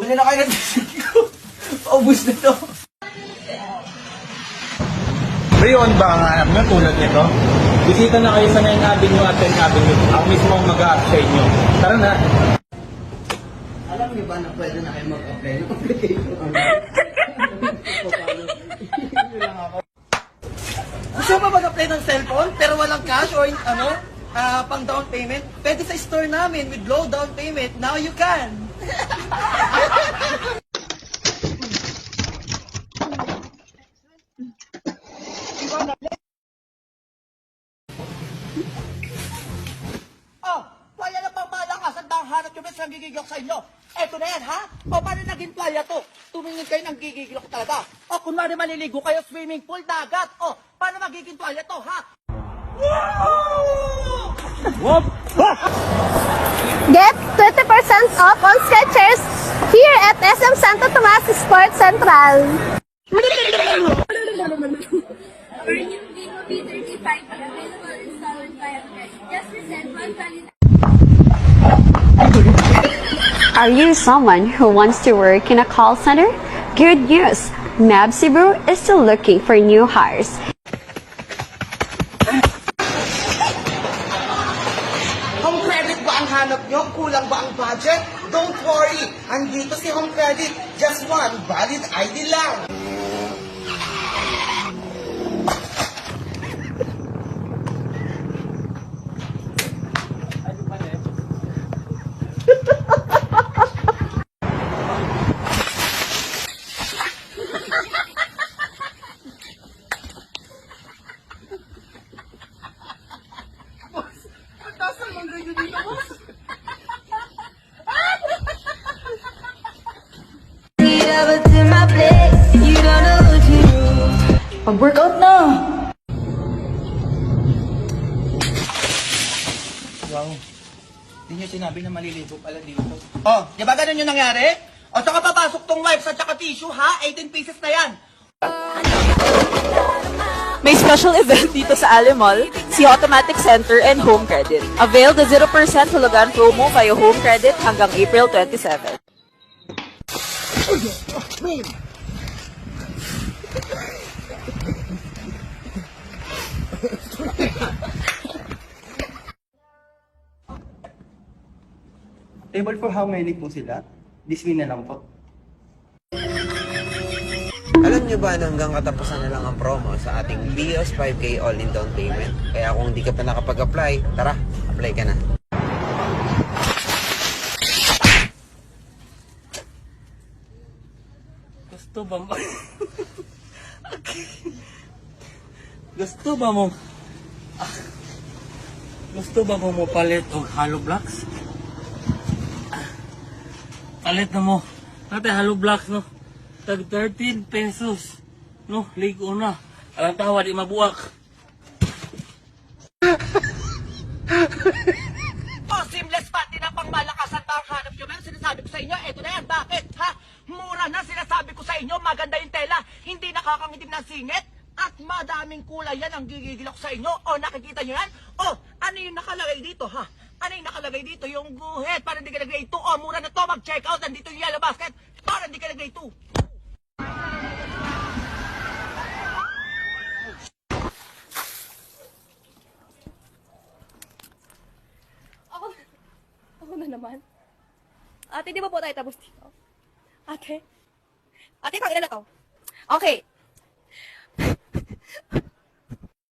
bili na kayo ng ko. Paubos na to. Pre, on ba ang hanap nyo tulad nito? Bisita na kayo sa 9 Avenue at 10 Avenue. Ako mismo ang mag-a-up sa inyo. Tara na. Alam niyo ba na pwede na kayo mag-apply ng application? Gusto mo ba mag-apply ng cellphone pero walang cash or pang down payment? Pwede sa store namin with low down payment. Now you can! Oh, playa na pang malakas at hanap yung best ng gigigil sa inyo. Eto na yan, ha? O, paano naging playa to? Tumingin kayo ng gigigil ko talaga. O, kunwari maliligo kayo, swimming pool, dagat. O, paano magiging playa to, ha? Wow! Get 20% off on Skechers here at SM Santo Tomas Sports Central. Are you someone who wants to work in a call center? Good news! Mab Cebu is still looking for new hires. Home credit ba ang hanap nyo? Kulang ba ang budget? Don't worry! Andito si Home Credit. Just one valid ID lang. Pag-workout na! Wow. Hindi nyo sinabi na maliligo pala dito. Oh, di ba ganun yung nangyari? O, saka papasok tong wipes at saka tissue, ha? 18 pieces na yan. May special event dito sa Alimall, si Automatic Center and Home Credit. Avail the 0% hulugan promo via Home Credit hanggang April 27. Table for how many po sila? This na lang po. Alam nyo ba na hanggang katapusan na lang ang promo sa ating BIOS 5K all-in down payment? Kaya kung hindi ka pa nakapag-apply, tara, apply ka na. Gusto ba mo? Gusto ba mo? Gusto ba mo palit og hollow blocks? Palit na mo. Natin hollow blocks, no? Tag 13 pesos. No, ligo na. Alang tawa, di mabuak. Oh, seamless pati na pang malakasan ba ang hanap nyo? Pero sinasabi ko sa inyo, eto na yan. Bakit, ha? Mura na sinasabi ko sa inyo, maganda yung tela. Hindi nakakangitim ng singit. At madaming kulay yan ang gigigil ako sa inyo. O, nakikita nyo yan? O, ano yung nakalagay dito, ha? Ano yung nakalagay dito? Yung guhit, para hindi ka nag-grade 2. O, mura na to, mag-check out. Nandito yung yellow basket, para hindi ka nag-grade 2. Ako na naman. Ate, di ba po tayo tapos dito? Ate? Ate, tangina na to. Okay,